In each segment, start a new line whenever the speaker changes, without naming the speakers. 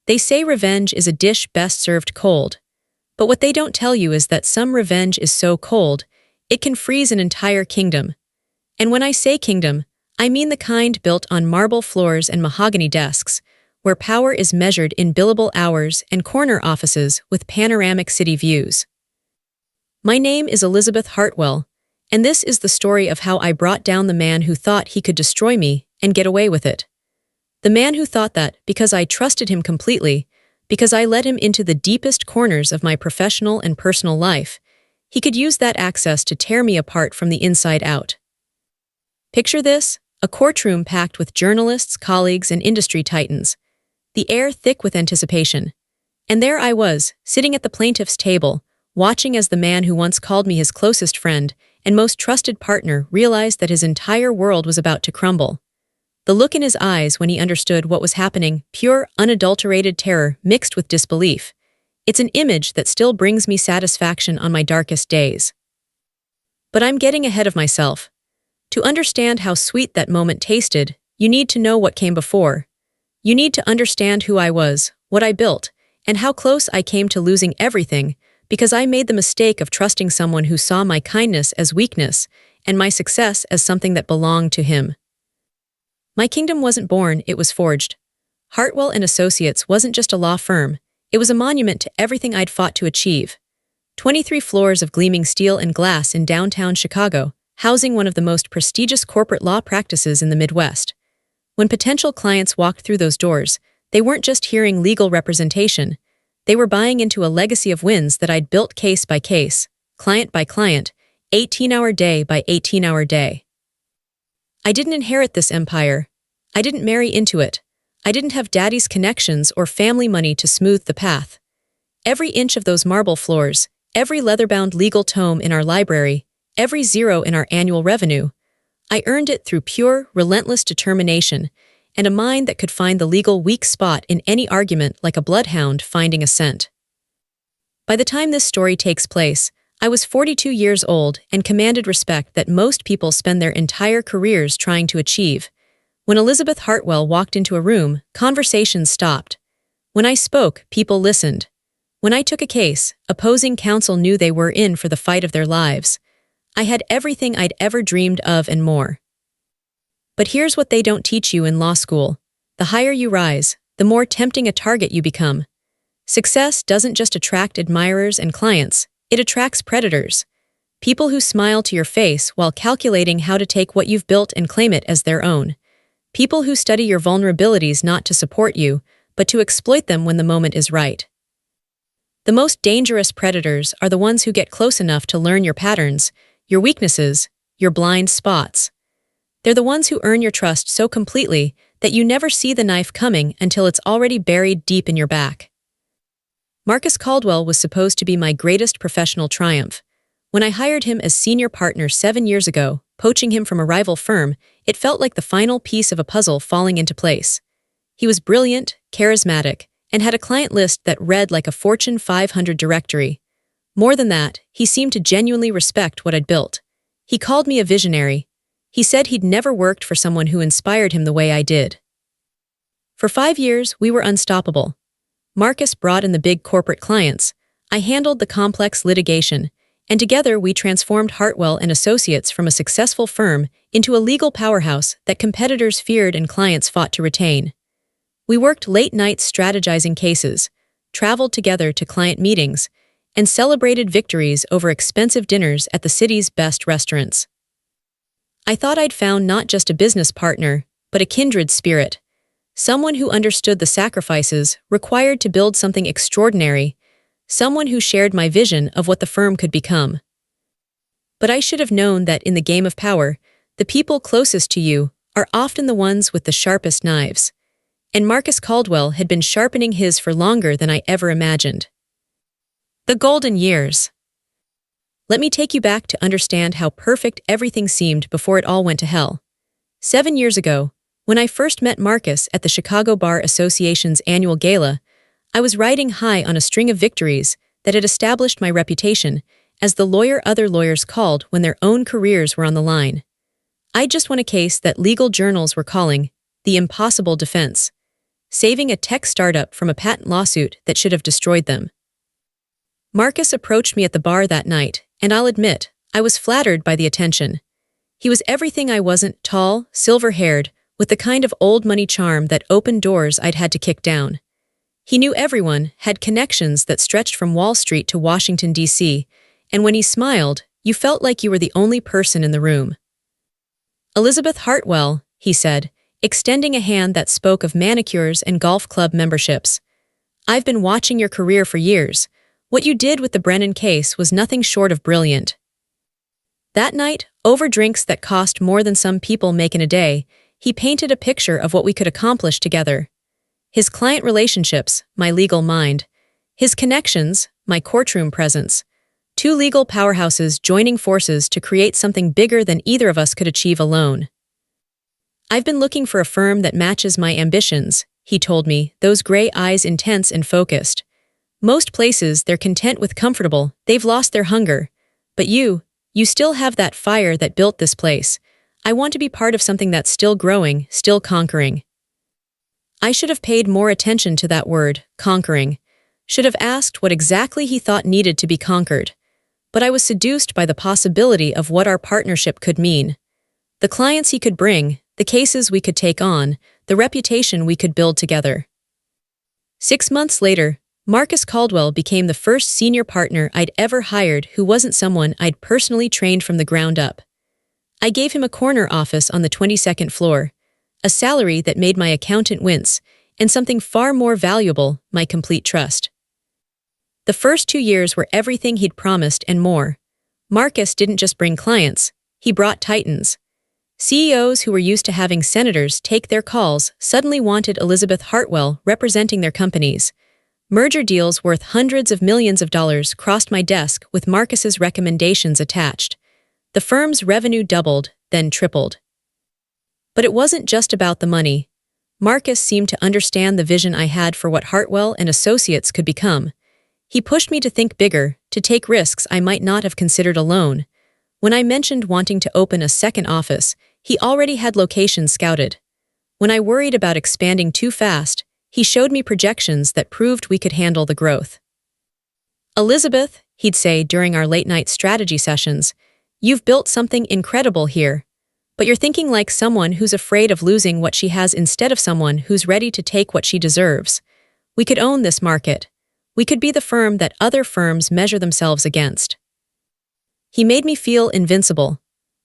They say revenge is a dish best served cold. But what they don't tell you is that some revenge is so cold, it can freeze an entire kingdom. And when I say kingdom, I mean the kind built on marble floors and mahogany desks, where power is measured in billable hours and corner offices with panoramic city views. My name is Elizabeth Hartwell, and this is the story of how I brought down the man who thought he could destroy me and get away with it. The man who thought that, because I trusted him completely, because I let him into the deepest corners of my professional and personal life, he could use that access to tear me apart from the inside out. Picture this, a courtroom packed with journalists, colleagues, and industry titans, the air thick with anticipation. And there I was, sitting at the plaintiff's table, watching as the man who once called me his closest friend and most trusted partner realized that his entire world was about to crumble. The look in his eyes when he understood what was happening, pure, unadulterated terror mixed with disbelief. It's an image that still brings me satisfaction on my darkest days. But I'm getting ahead of myself. To understand how sweet that moment tasted, you need to know what came before. You need to understand who I was, what I built, and how close I came to losing everything because I made the mistake of trusting someone who saw my kindness as weakness and my success as something that belonged to him. My kingdom wasn't born, it was forged. Hartwell & Associates wasn't just a law firm, it was a monument to everything I'd fought to achieve. 23 floors of gleaming steel and glass in downtown Chicago, housing one of the most prestigious corporate law practices in the Midwest. When potential clients walked through those doors, they weren't just hearing legal representation, they were buying into a legacy of wins that I'd built case by case, client by client, 18-hour day by 18-hour day. I didn't inherit this empire. I didn't marry into it. I didn't have daddy's connections or family money to smooth the path. Every inch of those marble floors, every leather-bound legal tome in our library, every zero in our annual revenue, I earned it through pure, relentless determination and a mind that could find the legal weak spot in any argument like a bloodhound finding a scent. By the time this story takes place, I was 42 years old and commanded respect that most people spend their entire careers trying to achieve. When Elizabeth Hartwell walked into a room, conversations stopped. When I spoke, people listened. When I took a case, opposing counsel knew they were in for the fight of their lives. I had everything I'd ever dreamed of and more. But here's what they don't teach you in law school. The higher you rise, the more tempting a target you become. Success doesn't just attract admirers and clients, it attracts predators. People who smile to your face while calculating how to take what you've built and claim it as their own. People who study your vulnerabilities not to support you, but to exploit them when the moment is right. The most dangerous predators are the ones who get close enough to learn your patterns, your weaknesses, your blind spots. They're the ones who earn your trust so completely that you never see the knife coming until it's already buried deep in your back. Marcus Caldwell was supposed to be my greatest professional triumph. When I hired him as senior partner 7 years ago, poaching him from a rival firm, it felt like the final piece of a puzzle falling into place. He was brilliant, charismatic, and had a client list that read like a Fortune 500 directory. More than that, he seemed to genuinely respect what I'd built. He called me a visionary. He said he'd never worked for someone who inspired him the way I did. For 5 years, we were unstoppable. Marcus brought in the big corporate clients. I handled the complex litigation, and together we transformed Hartwell & Associates from a successful firm into a legal powerhouse that competitors feared and clients fought to retain. We worked late nights strategizing cases, traveled together to client meetings, and celebrated victories over expensive dinners at the city's best restaurants. I thought I'd found not just a business partner, but a kindred spirit. Someone who understood the sacrifices required to build something extraordinary, someone who shared my vision of what the firm could become. But I should have known that in the game of power, the people closest to you are often the ones with the sharpest knives. And Marcus Caldwell had been sharpening his for longer than I ever imagined. The golden years. Let me take you back to understand how perfect everything seemed before it all went to hell. 7 years ago, when I first met Marcus at the Chicago Bar Association's annual gala, I was riding high on a string of victories that had established my reputation as the lawyer other lawyers called when their own careers were on the line. I'd just won a case that legal journals were calling the impossible defense. saving a tech startup from a patent lawsuit that should have destroyed them. Marcus approached me at the bar that night, and I'll admit, I was flattered by the attention. He was everything I wasn't: tall, silver-haired, with the kind of old money charm that opened doors I'd had to kick down. He knew everyone, had connections that stretched from Wall Street to Washington, D.C., and when he smiled, you felt like you were the only person in the room. "Elizabeth Hartwell," he said, extending a hand that spoke of manicures and golf club memberships. "I've been watching your career for years. What you did with the Brennan case was nothing short of brilliant." That night, over drinks that cost more than some people make in a day, he painted a picture of what we could accomplish together. His client relationships, my legal mind. His connections, my courtroom presence. Two legal powerhouses joining forces to create something bigger than either of us could achieve alone. "I've been looking for a firm that matches my ambitions," he told me, those gray eyes intense and focused. "Most places, they're content with comfortable, they've lost their hunger. But you still have that fire that built this place. I want to be part of something that's still growing, still conquering." I should have paid more attention to that word, conquering. Should have asked what exactly he thought needed to be conquered. But I was seduced by the possibility of what our partnership could mean. The clients he could bring, the cases we could take on, the reputation we could build together. 6 months later, Marcus Caldwell became the first senior partner I'd ever hired who wasn't someone I'd personally trained from the ground up. I gave him a corner office on the 22nd floor, a salary that made my accountant wince, and something far more valuable, my complete trust. The first 2 years were everything he'd promised and more. Marcus didn't just bring clients, he brought titans. CEOs who were used to having senators take their calls suddenly wanted Elizabeth Hartwell representing their companies. Merger deals worth hundreds of millions of dollars crossed my desk with Marcus's recommendations attached. The firm's revenue doubled, then tripled. But it wasn't just about the money. Marcus seemed to understand the vision I had for what Hartwell and Associates could become. He pushed me to think bigger, to take risks I might not have considered alone. When I mentioned wanting to open a second office, he already had locations scouted. When I worried about expanding too fast, he showed me projections that proved we could handle the growth. "Elizabeth," he'd say during our late-night strategy sessions, "you've built something incredible here. But you're thinking like someone who's afraid of losing what she has instead of someone who's ready to take what she deserves. We could own this market. We could be the firm that other firms measure themselves against." He made me feel invincible.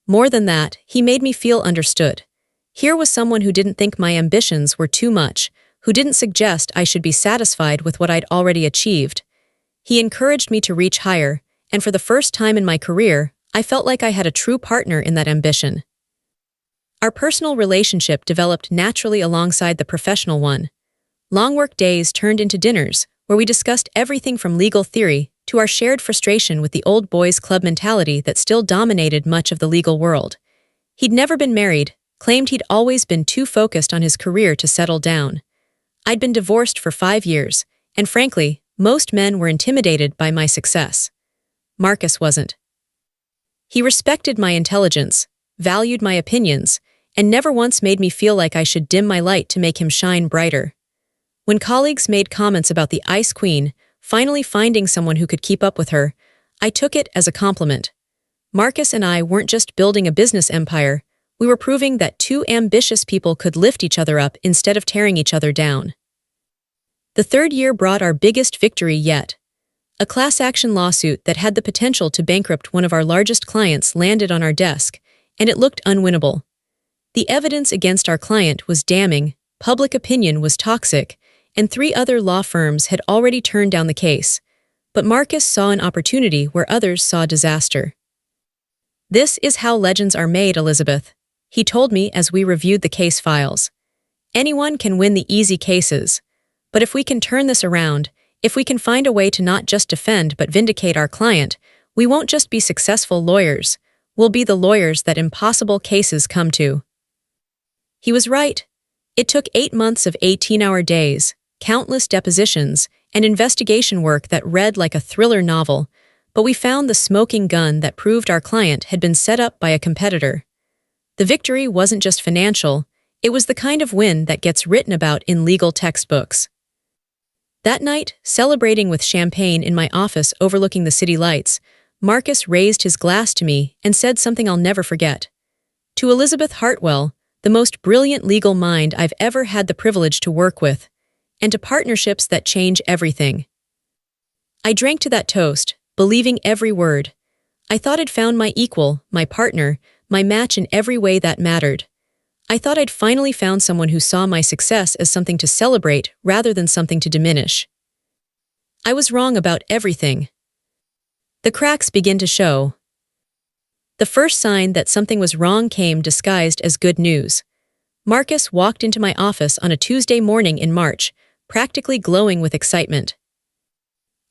More than that, he made me feel understood. Here was someone who didn't think my ambitions were too much, who didn't suggest I should be satisfied with what I'd already achieved. He encouraged me to reach higher, and for the first time in my career, I felt like I had a true partner in that ambition. Our personal relationship developed naturally alongside the professional one. Long work days turned into dinners, where we discussed everything from legal theory to our shared frustration with the old boys club mentality that still dominated much of the legal world. He'd never been married, claimed he'd always been too focused on his career to settle down. I'd been divorced for 5 years, and frankly, most men were intimidated by my success. Marcus wasn't. He respected my intelligence, valued my opinions, and never once made me feel like I should dim my light to make him shine brighter. When colleagues made comments about the Ice Queen finally finding someone who could keep up with her, I took it as a compliment. Marcus and I weren't just building a business empire, we were proving that two ambitious people could lift each other up instead of tearing each other down. The 3rd year brought our biggest victory yet. A class action lawsuit that had the potential to bankrupt one of our largest clients landed on our desk, and it looked unwinnable. The evidence against our client was damning, public opinion was toxic, and 3 other law firms had already turned down the case. But Marcus saw an opportunity where others saw disaster. "This is how legends are made, Elizabeth," he told me as we reviewed the case files. "Anyone can win the easy cases. But if we can turn this around, if we can find a way to not just defend but vindicate our client, we won't just be successful lawyers, we'll be the lawyers that impossible cases come to." He was right. It took 8 months of 18-hour days, countless depositions, and investigation work that read like a thriller novel, but we found the smoking gun that proved our client had been set up by a competitor. The victory wasn't just financial, It was the kind of win that gets written about in legal textbooks. That night, celebrating with champagne in my office overlooking the city lights, Marcus raised his glass to me and said something I'll never forget. To Elizabeth Hartwell, the most brilliant legal mind I've ever had the privilege to work with, and to partnerships that change everything. I drank to that toast, believing every word. I thought I'd found my equal, my partner, my match in every way that mattered. I thought I'd finally found someone who saw my success as something to celebrate rather than something to diminish. I was wrong about everything. The cracks begin to show. The first sign that something was wrong came disguised as good news. Marcus walked into my office on a Tuesday morning in March, practically glowing with excitement.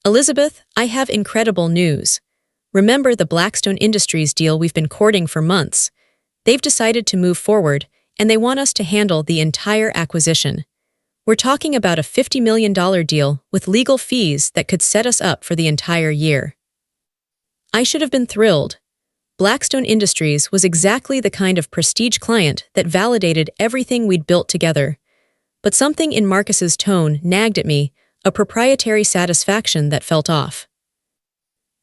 "Elizabeth, I have incredible news. Remember the Blackstone Industries deal we've been courting for months? They've decided to move forward, and they want us to handle the entire acquisition. We're talking about a $50 million deal with legal fees that could set us up for the entire year." I should have been thrilled. Blackstone Industries was exactly the kind of prestige client that validated everything we'd built together. But something in Marcus's tone nagged at me, a proprietary satisfaction that felt off.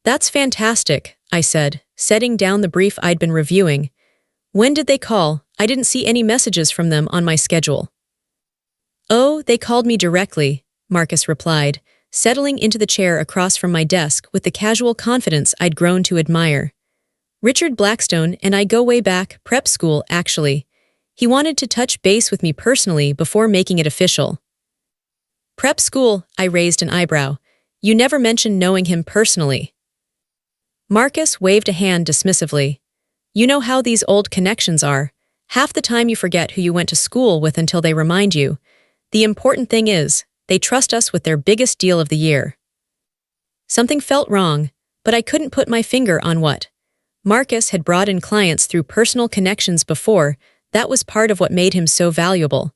"That's fantastic," I said, setting down the brief I'd been reviewing. "When did they call? I didn't see any messages from them on my schedule." "Oh, they called me directly," Marcus replied, settling into the chair across from my desk with the casual confidence I'd grown to admire. "Richard Blackstone and I go way back, prep school, actually. He wanted to touch base with me personally before making it official." "Prep school," I raised an eyebrow. "You never mentioned knowing him personally." Marcus waved a hand dismissively. "You know how these old connections are. Half the time you forget who you went to school with until they remind you. The important thing is, they trust us with their biggest deal of the year." Something felt wrong, but I couldn't put my finger on what. Marcus had brought in clients through personal connections before. That was part of what made him so valuable.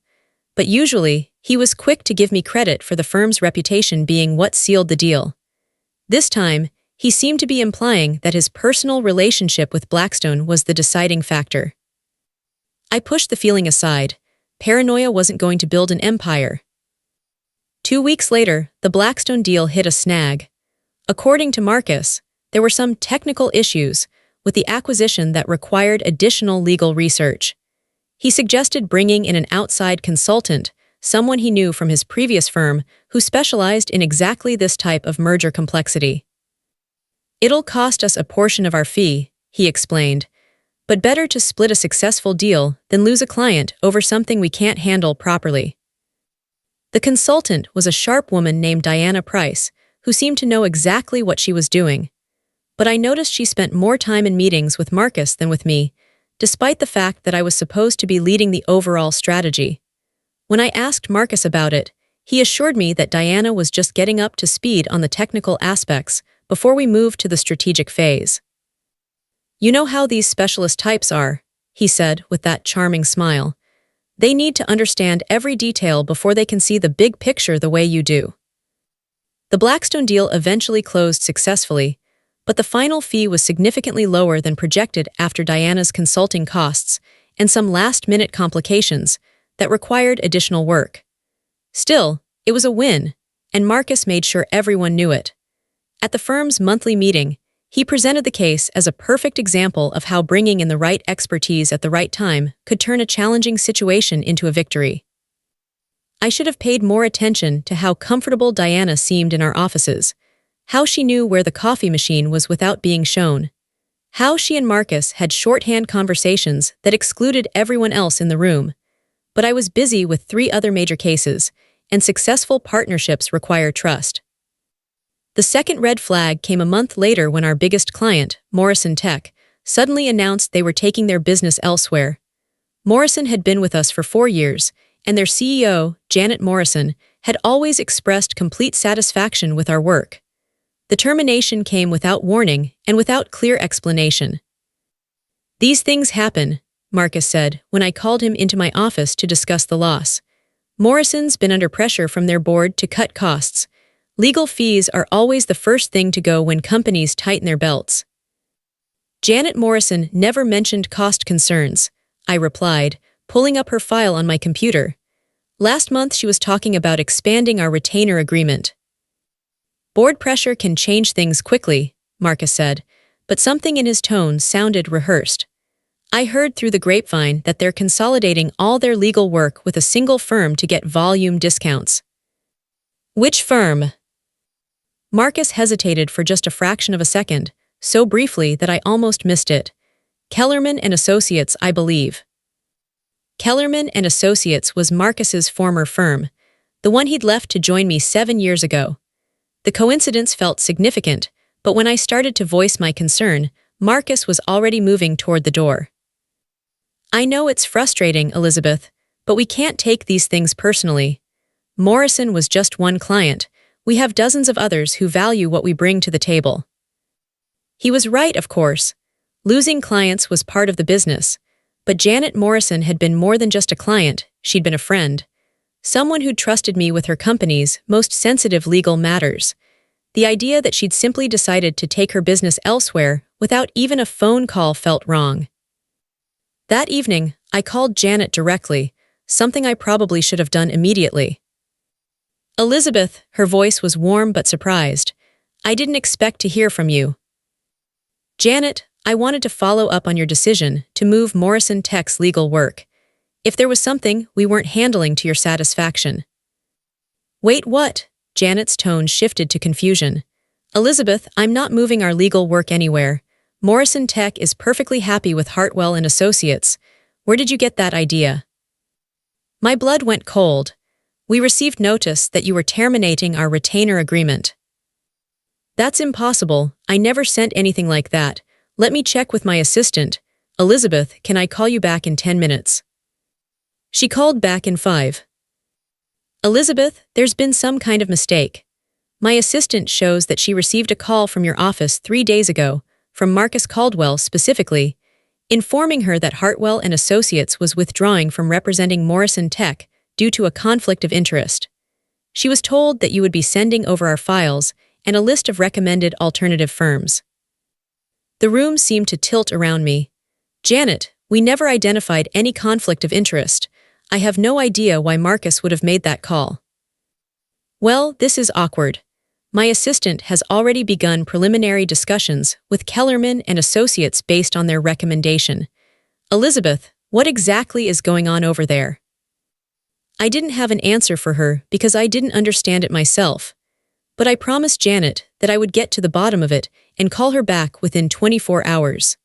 But usually, he was quick to give me credit for the firm's reputation being what sealed the deal. This time, he seemed to be implying that his personal relationship with Blackstone was the deciding factor. I pushed the feeling aside. Paranoia wasn't going to build an empire. 2 weeks later, the Blackstone deal hit a snag. According to Marcus, there were some technical issues with the acquisition that required additional legal research. He suggested bringing in an outside consultant, someone he knew from his previous firm who specialized in exactly this type of merger complexity. "It'll cost us a portion of our fee," he explained, "but better to split a successful deal than lose a client over something we can't handle properly." The consultant was a sharp woman named Diana Price, who seemed to know exactly what she was doing. But I noticed she spent more time in meetings with Marcus than with me, despite the fact that I was supposed to be leading the overall strategy. When I asked Marcus about it, he assured me that Diana was just getting up to speed on the technical aspects before we moved to the strategic phase. "You know how these specialist types are," he said with that charming smile. "They need to understand every detail before they can see the big picture the way you do." The Blackstone deal eventually closed successfully, but the final fee was significantly lower than projected after Diana's consulting costs and some last-minute complications that required additional work. Still, it was a win, and Marcus made sure everyone knew it. At the firm's monthly meeting, he presented the case as a perfect example of how bringing in the right expertise at the right time could turn a challenging situation into a victory. I should have paid more attention to how comfortable Diana seemed in our offices, how she knew where the coffee machine was without being shown, how she and Marcus had shorthand conversations that excluded everyone else in the room. But I was busy with 3 other major cases, and successful partnerships require trust. The second red flag came a month later when our biggest client, Morrison Tech, suddenly announced they were taking their business elsewhere. Morrison had been with us for 4 years, and their CEO, Janet Morrison, had always expressed complete satisfaction with our work. The termination came without warning and without clear explanation. "These things happen," Marcus said when I called him into my office to discuss the loss. "Morrison's been under pressure from their board to cut costs. Legal fees are always the first thing to go when companies tighten their belts." "Janet Morrison never mentioned cost concerns," I replied, pulling up her file on my computer. Last month she was talking about expanding our retainer agreement. Board pressure can change things quickly, Marcus said, but something in his tone sounded rehearsed. I heard through the grapevine that they're consolidating all their legal work with a single firm to get volume discounts. Which firm? Marcus hesitated for just a fraction of a second, so briefly that I almost missed it. Kellerman and Associates, I believe. Kellerman and Associates was Marcus's former firm, the one he'd left to join me 7 years ago. The coincidence felt significant, but when I started to voice my concern, Marcus was already moving toward the door. I know it's frustrating, Elizabeth, but we can't take these things personally. Morrison was just one client. We have dozens of others who value what we bring to the table. He was right, of course. Losing clients was part of the business. But Janet Morrison had been more than just a client, she'd been a friend. Someone who'd trusted me with her company's most sensitive legal matters. The idea that she'd simply decided to take her business elsewhere without even a phone call felt wrong. That evening, I called Janet directly, something I probably should have done immediately. Elizabeth, her voice was warm but surprised. I didn't expect to hear from you. Janet, I wanted to follow up on your decision to move Morrison Tech's legal work. If there was something we weren't handling to your satisfaction. Wait, what? Janet's tone shifted to confusion. Elizabeth, I'm not moving our legal work anywhere. Morrison Tech is perfectly happy with Hartwell and Associates. Where did you get that idea? My blood went cold. We received notice that you were terminating our retainer agreement. That's impossible. I never sent anything like that. Let me check with my assistant. Elizabeth, can I call you back in 10 minutes? She called back in 5. Elizabeth, there's been some kind of mistake. My assistant shows that she received a call from your office 3 days ago, from Marcus Caldwell specifically, informing her that Hartwell and Associates was withdrawing from representing Morrison Tech due to a conflict of interest. She was told that you would be sending over our files and a list of recommended alternative firms. The room seemed to tilt around me. Janet, we never identified any conflict of interest. I have no idea why Marcus would have made that call. Well, this is awkward. My assistant has already begun preliminary discussions with Kellerman and Associates based on their recommendation. Elizabeth, what exactly is going on over there? I didn't have an answer for her because I didn't understand it myself. But I promised Janet that I would get to the bottom of it and call her back within 24 hours.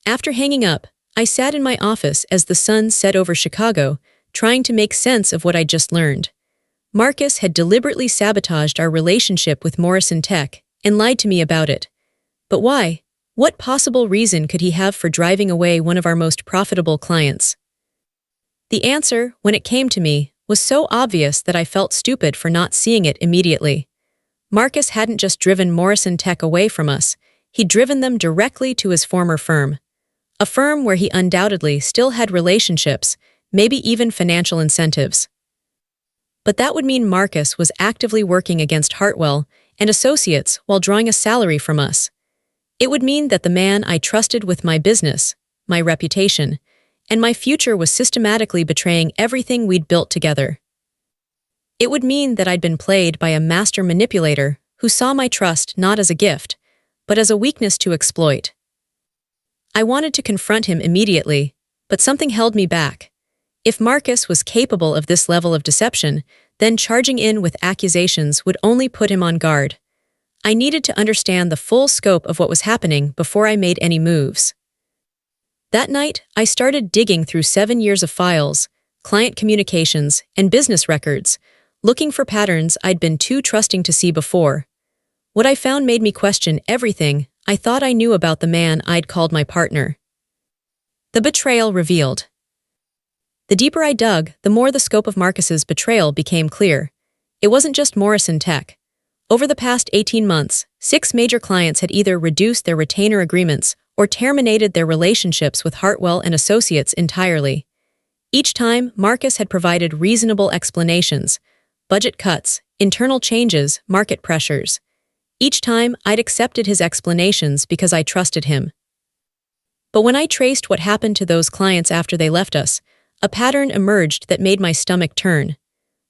After hanging up, I sat in my office as the sun set over Chicago, trying to make sense of what I'd just learned. Marcus had deliberately sabotaged our relationship with Morrison Tech and lied to me about it. But why? What possible reason could he have for driving away one of our most profitable clients? The answer, when it came to me, was so obvious that I felt stupid for not seeing it immediately. Marcus hadn't just driven Morrison Tech away from us, he'd driven them directly to his former firm. A firm where he undoubtedly still had relationships, maybe even financial incentives. But that would mean Marcus was actively working against Hartwell and Associates while drawing a salary from us. It would mean that the man I trusted with my business, my reputation, and my future was systematically betraying everything we'd built together. It would mean that I'd been played by a master manipulator who saw my trust not as a gift, but as a weakness to exploit. I wanted to confront him immediately, but something held me back. If Marcus was capable of this level of deception, then charging in with accusations would only put him on guard. I needed to understand the full scope of what was happening before I made any moves. That night, I started digging through 7 years of files, client communications, and business records, looking for patterns I'd been too trusting to see before. What I found made me question everything I thought I knew about the man I'd called my partner. The betrayal revealed. The deeper I dug, the more the scope of Marcus's betrayal became clear. It wasn't just Morrison Tech. Over the past 18 months, 6 major clients had either reduced their retainer agreements or terminated their relationships with Hartwell and Associates entirely. Each time, Marcus had provided reasonable explanations: budget cuts, internal changes, market pressures. Each time, I'd accepted his explanations because I trusted him. But when I traced what happened to those clients after they left us, a pattern emerged that made my stomach turn.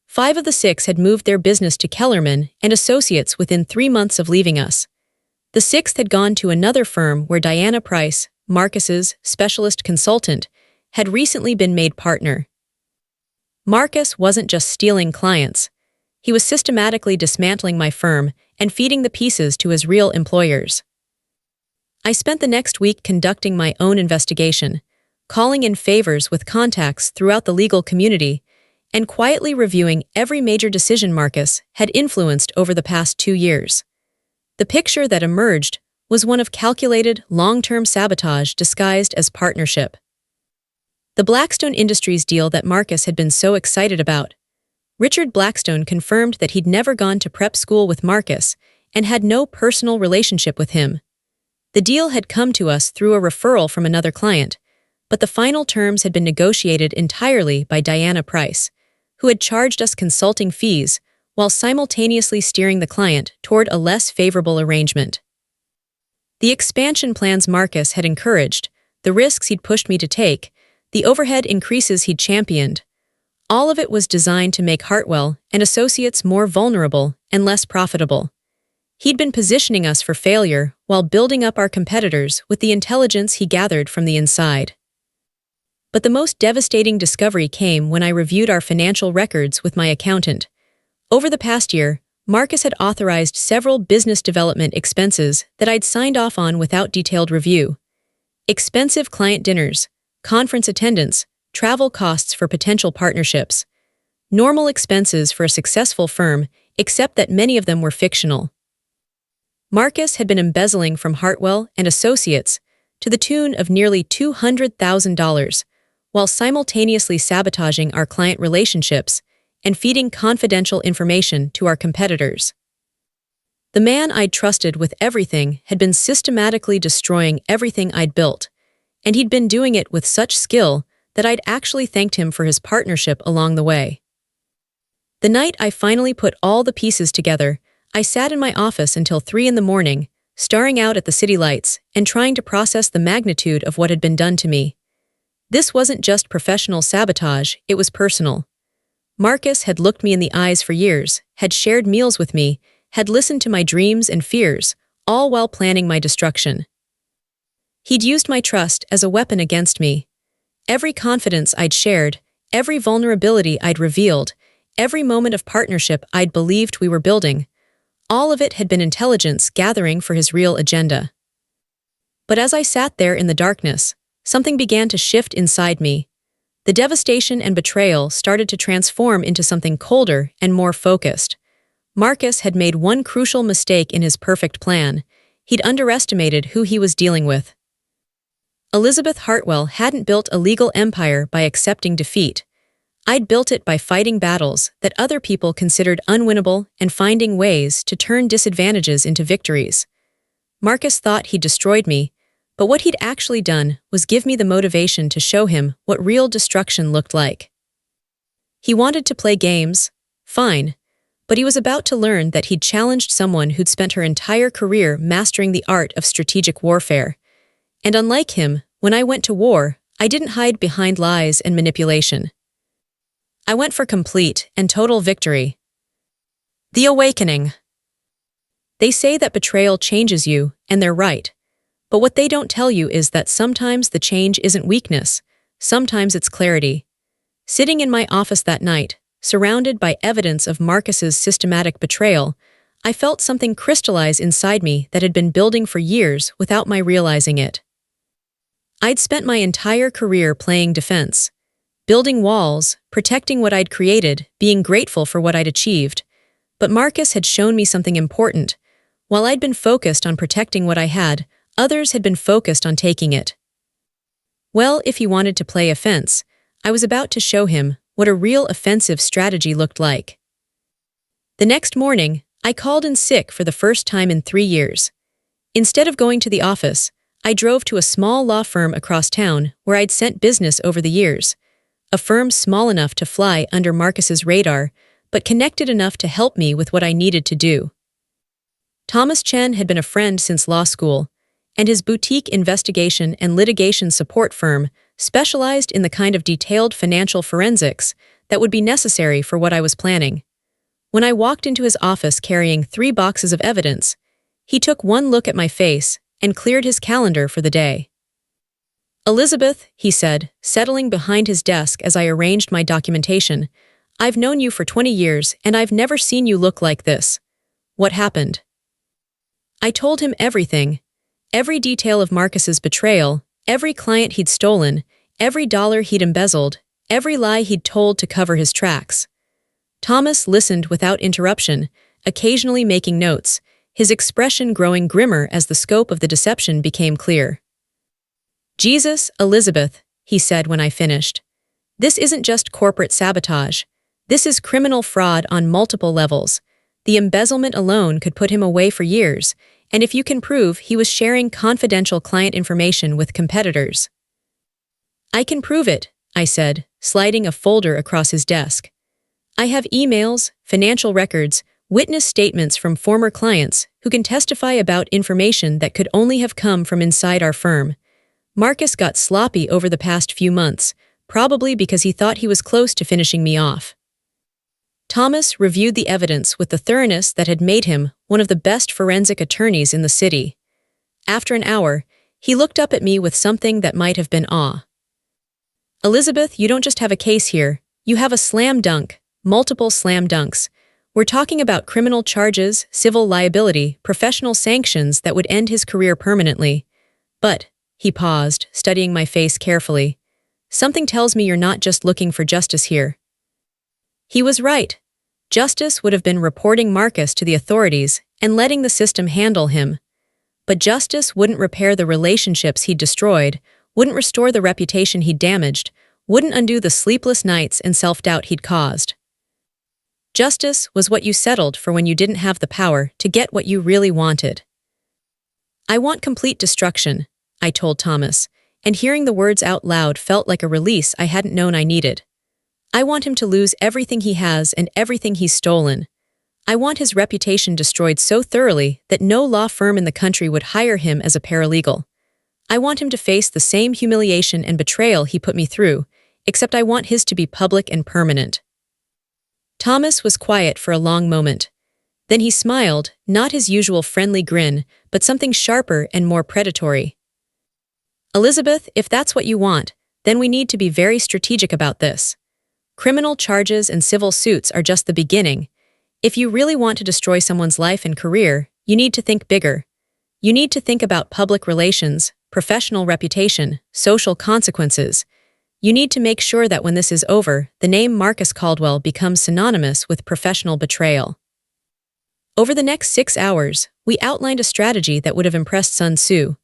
5 of the 6 had moved their business to Kellerman and Associates within 3 months of leaving us. The 6th had gone to another firm where Diana Price, Marcus's specialist consultant, had recently been made partner. Marcus wasn't just stealing clients. He was systematically dismantling my firm and feeding the pieces to his real employers. I spent the next week conducting my own investigation, calling in favors with contacts throughout the legal community, and quietly reviewing every major decision Marcus had influenced over the past 2 years. The picture that emerged was one of calculated, long-term sabotage disguised as partnership. The Blackstone Industries deal that Marcus had been so excited about. Richard Blackstone confirmed that he'd never gone to prep school with Marcus and had no personal relationship with him. The deal had come to us through a referral from another client, but the final terms had been negotiated entirely by Diana Price, who had charged us consulting fees while simultaneously steering the client toward a less favorable arrangement. The expansion plans Marcus had encouraged, the risks he'd pushed me to take, the overhead increases he'd championed, all of it was designed to make Hartwell and Associates more vulnerable and less profitable. He'd been positioning us for failure while building up our competitors with the intelligence he gathered from the inside. But the most devastating discovery came when I reviewed our financial records with my accountant. Over the past year, Marcus had authorized several business development expenses that I'd signed off on without detailed review. Expensive client dinners, conference attendance, travel costs for potential partnerships. Normal expenses for a successful firm, except that many of them were fictional. Marcus had been embezzling from Hartwell and Associates to the tune of nearly $200,000, while simultaneously sabotaging our client relationships and feeding confidential information to our competitors. The man I'd trusted with everything had been systematically destroying everything I'd built, and he'd been doing it with such skill that I'd actually thanked him for his partnership along the way. The night I finally put all the pieces together, I sat in my office until 3 a.m, staring out at the city lights and trying to process the magnitude of what had been done to me. This wasn't just professional sabotage, it was personal. Marcus had looked me in the eyes for years, had shared meals with me, had listened to my dreams and fears, all while planning my destruction. He'd used my trust as a weapon against me. Every confidence I'd shared, every vulnerability I'd revealed, every moment of partnership I'd believed we were building, all of it had been intelligence gathering for his real agenda. But as I sat there in the darkness, something began to shift inside me. The devastation and betrayal started to transform into something colder and more focused. Marcus had made one crucial mistake in his perfect plan. He'd underestimated who he was dealing with. Elizabeth Hartwell hadn't built a legal empire by accepting defeat. I'd built it by fighting battles that other people considered unwinnable and finding ways to turn disadvantages into victories. Marcus thought he'd destroyed me, but what he'd actually done was give me the motivation to show him what real destruction looked like. He wanted to play games, fine, but he was about to learn that he'd challenged someone who'd spent her entire career mastering the art of strategic warfare. And unlike him, when I went to war, I didn't hide behind lies and manipulation. I went for complete and total victory. The awakening. They say that betrayal changes you, and they're right. But what they don't tell you is that sometimes the change isn't weakness, sometimes it's clarity. Sitting in my office that night, surrounded by evidence of Marcus's systematic betrayal, I felt something crystallize inside me that had been building for years without my realizing it. I'd spent my entire career playing defense, building walls, protecting what I'd created, being grateful for what I'd achieved. But Marcus had shown me something important. While I'd been focused on protecting what I had, others had been focused on taking it. Well, if he wanted to play offense, I was about to show him what a real offensive strategy looked like. The next morning, I called in sick for the first time in 3 years. Instead of going to the office, I drove to a small law firm across town where I'd sent business over the years, a firm small enough to fly under Marcus's radar, but connected enough to help me with what I needed to do. Thomas Chen had been a friend since law school, and his boutique investigation and litigation support firm specialized in the kind of detailed financial forensics that would be necessary for what I was planning. When I walked into his office carrying 3 boxes of evidence, he took one look at my face and cleared his calendar for the day. "Elizabeth," he said, settling behind his desk as I arranged my documentation, "I've known you for 20 years and I've never seen you look like this. What happened?" I told him everything. Every detail of Marcus's betrayal, every client he'd stolen, every dollar he'd embezzled, every lie he'd told to cover his tracks. Thomas listened without interruption, occasionally making notes, his expression growing grimmer as the scope of the deception became clear. "Jesus, Elizabeth," he said when I finished. "This isn't just corporate sabotage. This is criminal fraud on multiple levels. The embezzlement alone could put him away for years, and if you can prove he was sharing confidential client information with competitors." "I can prove it," I said, sliding a folder across his desk. "I have emails, financial records, witness statements from former clients who can testify about information that could only have come from inside our firm. Marcus got sloppy over the past few months, probably because he thought he was close to finishing me off." Thomas reviewed the evidence with the thoroughness that had made him one of the best forensic attorneys in the city. After an hour, he looked up at me with something that might have been awe. "Elizabeth, you don't just have a case here, you have a slam dunk, multiple slam dunks. We're talking about criminal charges, civil liability, professional sanctions that would end his career permanently. But," he paused, studying my face carefully, "something tells me you're not just looking for justice here." He was right. Justice would have been reporting Marcus to the authorities and letting the system handle him. But justice wouldn't repair the relationships he'd destroyed, wouldn't restore the reputation he'd damaged, wouldn't undo the sleepless nights and self-doubt he'd caused. Justice was what you settled for when you didn't have the power to get what you really wanted. "I want complete destruction," I told Thomas, and hearing the words out loud felt like a release I hadn't known I needed. "I want him to lose everything he has and everything he's stolen. I want his reputation destroyed so thoroughly that no law firm in the country would hire him as a paralegal. I want him to face the same humiliation and betrayal he put me through, except I want his to be public and permanent." Thomas was quiet for a long moment. Then he smiled, not his usual friendly grin, but something sharper and more predatory. "Elizabeth, if that's what you want, then we need to be very strategic about this. Criminal charges and civil suits are just the beginning. If you really want to destroy someone's life and career, you need to think bigger. You need to think about public relations, professional reputation, social consequences. You need to make sure that when this is over, the name Marcus Caldwell becomes synonymous with professional betrayal." Over the next 6 hours, we outlined a strategy that would have impressed Sun Tzu.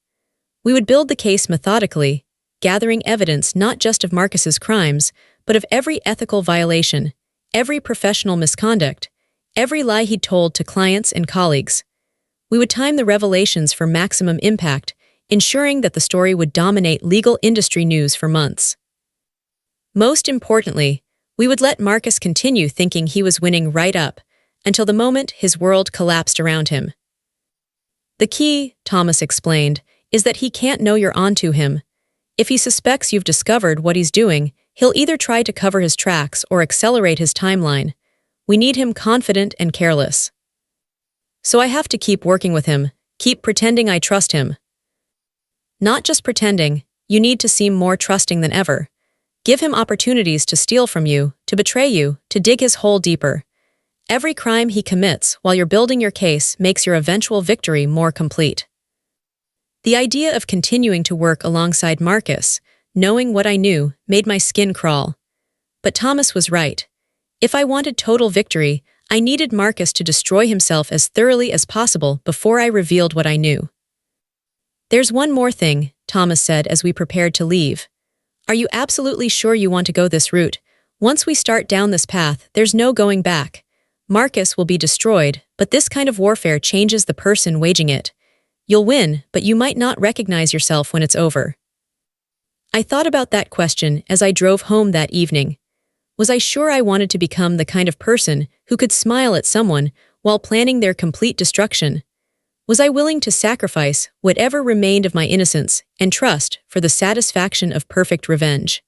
We would build the case methodically, gathering evidence not just of Marcus's crimes, but of every ethical violation, every professional misconduct, every lie he'd told to clients and colleagues. We would time the revelations for maximum impact, ensuring that the story would dominate legal industry news for months. Most importantly, we would let Marcus continue thinking he was winning right up, until the moment his world collapsed around him. "The key," Thomas explained, "is that he can't know you're onto him. If he suspects you've discovered what he's doing, he'll either try to cover his tracks or accelerate his timeline. We need him confident and careless. So I have to keep working with him, keep pretending I trust him." "Not just pretending, you need to seem more trusting than ever. Give him opportunities to steal from you, to betray you, to dig his hole deeper. Every crime he commits while you're building your case makes your eventual victory more complete." The idea of continuing to work alongside Marcus, knowing what I knew, made my skin crawl. But Thomas was right. If I wanted total victory, I needed Marcus to destroy himself as thoroughly as possible before I revealed what I knew. "There's one more thing," Thomas said as we prepared to leave. "Are you absolutely sure you want to go this route? Once we start down this path, there's no going back. Marcus will be destroyed, but this kind of warfare changes the person waging it. You'll win, but you might not recognize yourself when it's over." I thought about that question as I drove home that evening. Was I sure I wanted to become the kind of person who could smile at someone while planning their complete destruction? Was I willing to sacrifice whatever remained of my innocence and trust for the satisfaction of perfect revenge?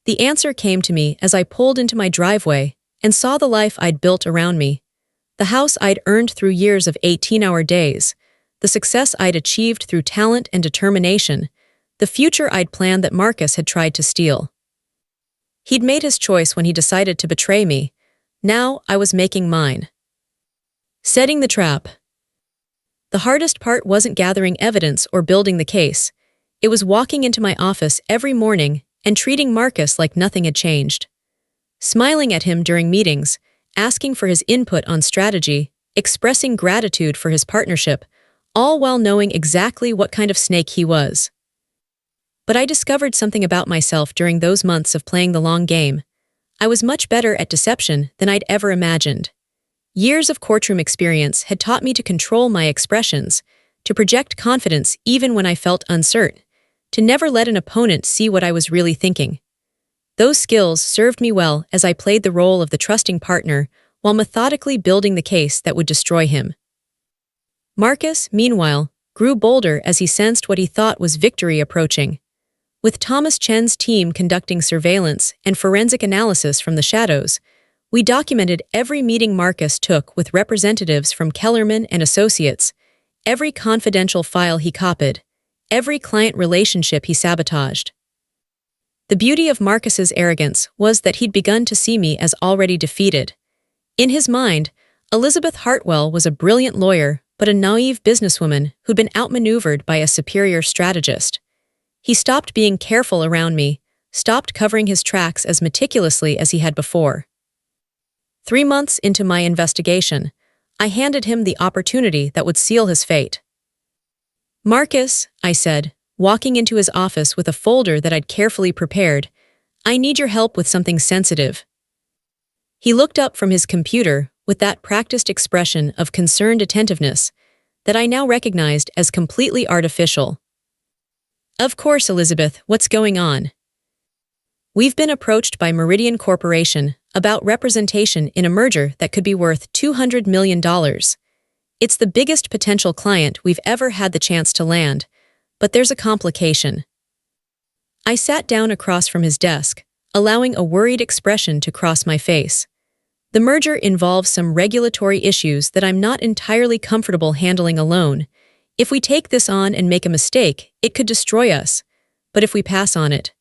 The answer came to me as I pulled into my driveway and saw the life I'd built around me, the house I'd earned through years of 18-hour days, the success I'd achieved through talent and determination, the future I'd planned that Marcus had tried to steal. He'd made his choice when he decided to betray me. Now I was making mine. Setting the trap. The hardest part wasn't gathering evidence or building the case. It was walking into my office every morning and treating Marcus like nothing had changed. Smiling at him during meetings, asking for his input on strategy, expressing gratitude for his partnership, all while knowing exactly what kind of snake he was. But I discovered something about myself during those months of playing the long game. I was much better at deception than I'd ever imagined. Years of courtroom experience had taught me to control my expressions, to project confidence even when I felt uncertain, to never let an opponent see what I was really thinking. Those skills served me well as I played the role of the trusting partner while methodically building the case that would destroy him. Marcus, meanwhile, grew bolder as he sensed what he thought was victory approaching. With Thomas Chen's team conducting surveillance and forensic analysis from the shadows, we documented every meeting Marcus took with representatives from Kellerman and Associates, every confidential file he copied, every client relationship he sabotaged. The beauty of Marcus's arrogance was that he'd begun to see me as already defeated. In his mind, Elizabeth Hartwell was a brilliant lawyer but a naive businesswoman who'd been outmaneuvered by a superior strategist. He stopped being careful around me, stopped covering his tracks as meticulously as he had before. 3 months into my investigation, I handed him the opportunity that would seal his fate. "Marcus," I said, walking into his office with a folder that I'd carefully prepared, "I need your help with something sensitive." He looked up from his computer with that practiced expression of concerned attentiveness that I now recognized as completely artificial. "Of course, Elizabeth, what's going on?" "We've been approached by Meridian Corporation about representation in a merger that could be worth $200 million. It's the biggest potential client we've ever had the chance to land, but there's a complication." I sat down across from his desk, allowing a worried expression to cross my face. The merger involves some regulatory issues that I'm not entirely comfortable handling alone. If we take this on and make a mistake, it could destroy us. But if we pass on it,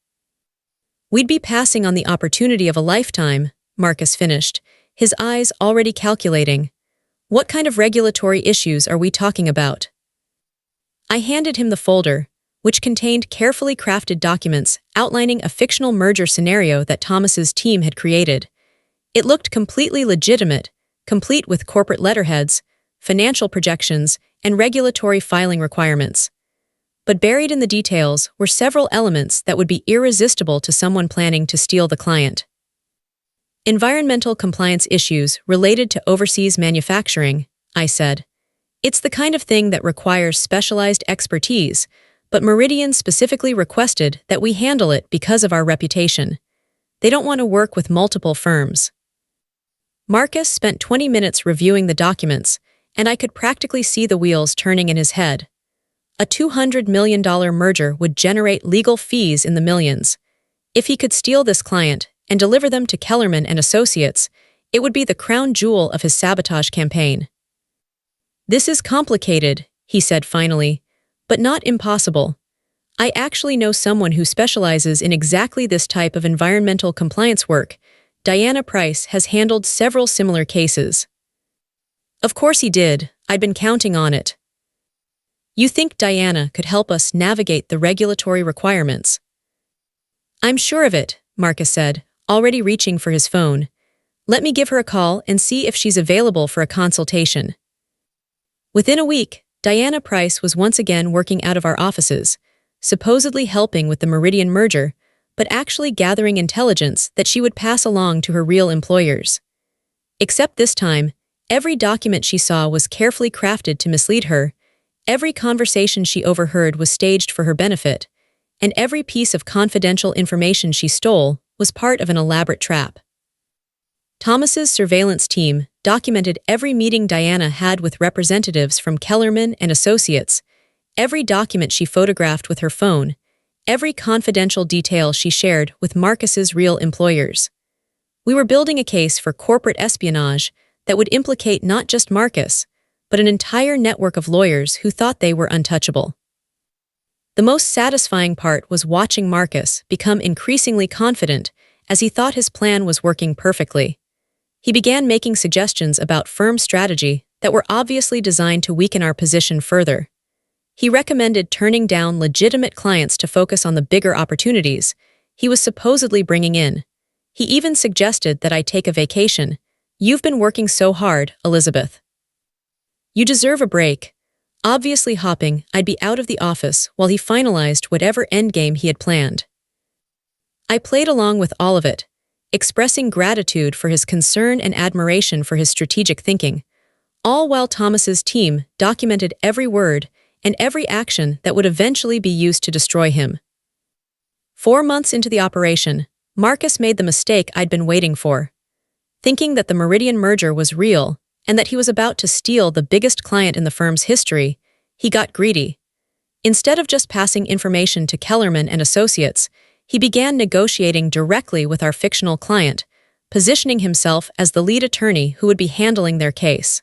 we'd be passing on the opportunity of a lifetime, Marcus finished, his eyes already calculating. "What kind of regulatory issues are we talking about?" I handed him the folder, which contained carefully crafted documents outlining a fictional merger scenario that Thomas's team had created. It looked completely legitimate, complete with corporate letterheads, financial projections, and regulatory filing requirements. But buried in the details were several elements that would be irresistible to someone planning to steal the client. "Environmental compliance issues related to overseas manufacturing," I said. "It's the kind of thing that requires specialized expertise, but Meridian specifically requested that we handle it because of our reputation. They don't want to work with multiple firms." Marcus spent 20 minutes reviewing the documents, and I could practically see the wheels turning in his head. A $200 million merger would generate legal fees in the millions. If he could steal this client and deliver them to Kellerman and Associates, it would be the crown jewel of his sabotage campaign. "This is complicated," he said finally, "but not impossible. I actually know someone who specializes in exactly this type of environmental compliance work. Diana Price has handled several similar cases." Of course he did. I'd been counting on it. "You think Diana could help us navigate the regulatory requirements?" "I'm sure of it," Marcus said, already reaching for his phone. "Let me give her a call and see if she's available for a consultation." Within a week, Diana Price was once again working out of our offices, supposedly helping with the Meridian merger, but actually gathering intelligence that she would pass along to her real employers. Except this time, every document she saw was carefully crafted to mislead her, every conversation she overheard was staged for her benefit, and every piece of confidential information she stole was part of an elaborate trap. Thomas's surveillance team documented every meeting Diana had with representatives from Kellerman and Associates, every document she photographed with her phone, every confidential detail she shared with Marcus's real employers. We were building a case for corporate espionage that would implicate not just Marcus, but an entire network of lawyers who thought they were untouchable. The most satisfying part was watching Marcus become increasingly confident as he thought his plan was working perfectly. He began making suggestions about firm strategy that were obviously designed to weaken our position further. He recommended turning down legitimate clients to focus on the bigger opportunities he was supposedly bringing in. He even suggested that I take a vacation. "You've been working so hard, Elizabeth. You deserve a break." Obviously hopping, I'd be out of the office while he finalized whatever endgame he had planned. I played along with all of it, expressing gratitude for his concern and admiration for his strategic thinking, all while Thomas's team documented every word and every action that would eventually be used to destroy him. 4 months into the operation, Marcus made the mistake I'd been waiting for. Thinking that the Meridian merger was real and that he was about to steal the biggest client in the firm's history, he got greedy. Instead of just passing information to Kellerman and Associates, he began negotiating directly with our fictional client, positioning himself as the lead attorney who would be handling their case.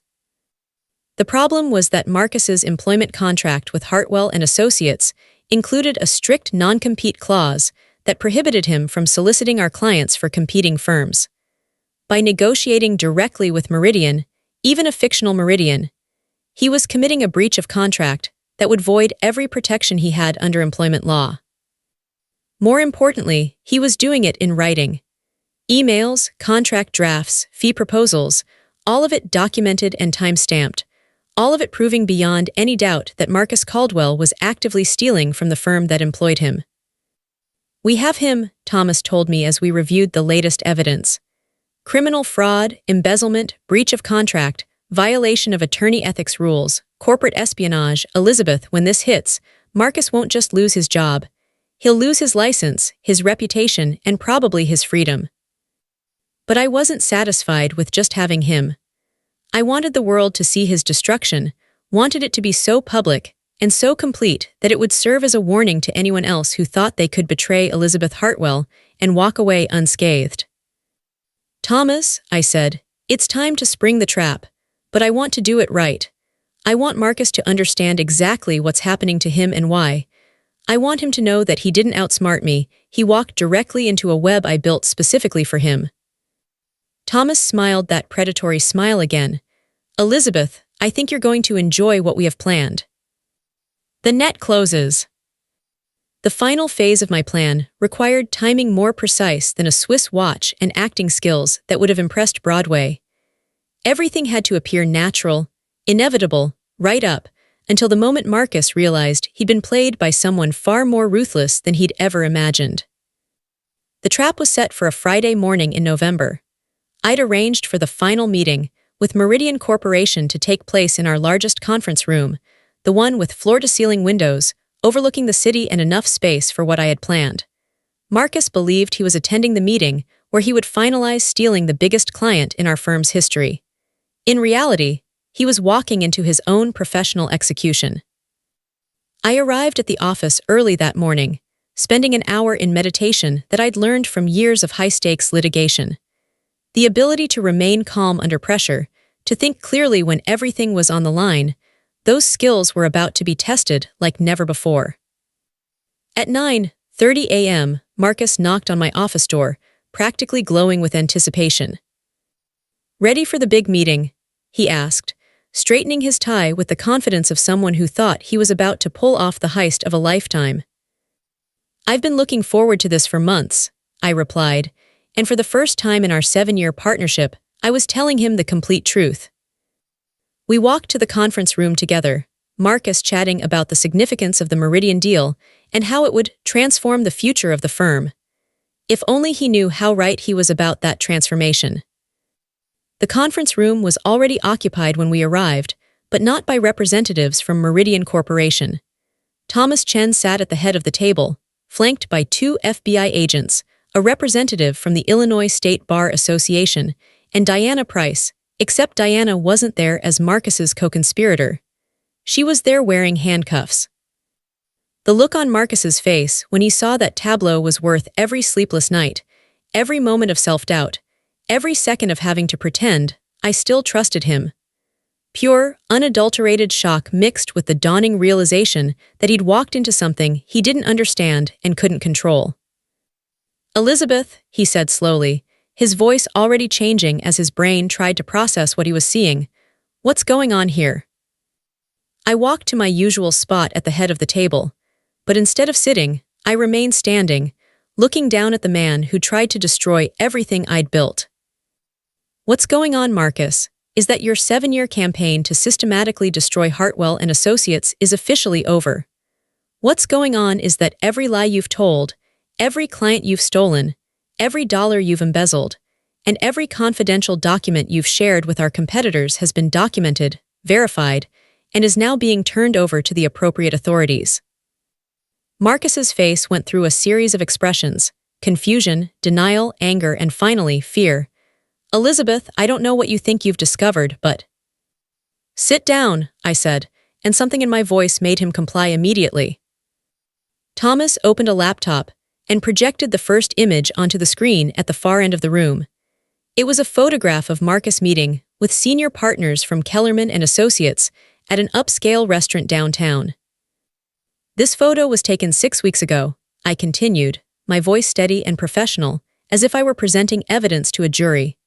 The problem was that Marcus's employment contract with Hartwell and Associates included a strict non-compete clause that prohibited him from soliciting our clients for competing firms. By negotiating directly with Meridian, even a fictional Meridian, he was committing a breach of contract that would void every protection he had under employment law. More importantly, he was doing it in writing. Emails, contract drafts, fee proposals, all of it documented and time-stamped, all of it proving beyond any doubt that Marcus Caldwell was actively stealing from the firm that employed him. "We have him," Thomas told me as we reviewed the latest evidence. "Criminal fraud, embezzlement, breach of contract, violation of attorney ethics rules, corporate espionage. Elizabeth, when this hits, Marcus won't just lose his job. He'll lose his license, his reputation, and probably his freedom." But I wasn't satisfied with just having him. I wanted the world to see his destruction, wanted it to be so public and so complete that it would serve as a warning to anyone else who thought they could betray Elizabeth Hartwell and walk away unscathed. "Thomas," I said, "it's time to spring the trap, but I want to do it right. I want Marcus to understand exactly what's happening to him and why. I want him to know that he didn't outsmart me, he walked directly into a web I built specifically for him." Thomas smiled that predatory smile again. "Elizabeth, I think you're going to enjoy what we have planned." The net closes. The final phase of my plan required timing more precise than a Swiss watch and acting skills that would have impressed Broadway. Everything had to appear natural, inevitable, right up, until the moment Marcus realized he'd been played by someone far more ruthless than he'd ever imagined. The trap was set for a Friday morning in November. I'd arranged for the final meeting with Meridian Corporation to take place in our largest conference room, the one with floor-to-ceiling windows, overlooking the city and enough space for what I had planned. Marcus believed he was attending the meeting where he would finalize stealing the biggest client in our firm's history. In reality, he was walking into his own professional execution. I arrived at the office early that morning, spending an hour in meditation that I'd learned from years of high-stakes litigation. The ability to remain calm under pressure, to think clearly when everything was on the line, those skills were about to be tested like never before. At 9:30 a.m., Marcus knocked on my office door, practically glowing with anticipation. "Ready for the big meeting?" he asked, straightening his tie with the confidence of someone who thought he was about to pull off the heist of a lifetime. "I've been looking forward to this for months," I replied, and for the first time in our 7-year partnership, I was telling him the complete truth. We walked to the conference room together, Marcus chatting about the significance of the Meridian deal and how it would transform the future of the firm. If only he knew how right he was about that transformation. The conference room was already occupied when we arrived, but not by representatives from Meridian Corporation. Thomas Chen sat at the head of the table, flanked by 2 FBI agents, a representative from the Illinois State Bar Association, and Diana Price, except Diana wasn't there as Marcus's co-conspirator. She was there wearing handcuffs. The look on Marcus's face when he saw that tableau was worth every sleepless night, every moment of self-doubt, every second of having to pretend I still trusted him. Pure, unadulterated shock mixed with the dawning realization that he'd walked into something he didn't understand and couldn't control. "Elizabeth," he said slowly, his voice already changing as his brain tried to process what he was seeing. "What's going on here?" I walked to my usual spot at the head of the table, but instead of sitting, I remained standing, looking down at the man who tried to destroy everything I'd built. "What's going on, Marcus, is that your 7-year campaign to systematically destroy Hartwell and Associates is officially over. What's going on is that every lie you've told, every client you've stolen, every dollar you've embezzled, and every confidential document you've shared with our competitors has been documented, verified, and is now being turned over to the appropriate authorities." Marcus's face went through a series of expressions: confusion, denial, anger, and finally, fear. "Elizabeth, I don't know what you think you've discovered, but—" "Sit down," I said, and something in my voice made him comply immediately. Thomas opened a laptop and projected the first image onto the screen at the far end of the room. It was a photograph of Marcus meeting with senior partners from Kellerman and Associates at an upscale restaurant downtown. "This photo was taken 6 weeks ago," I continued, my voice steady and professional, as if I were presenting evidence to a jury.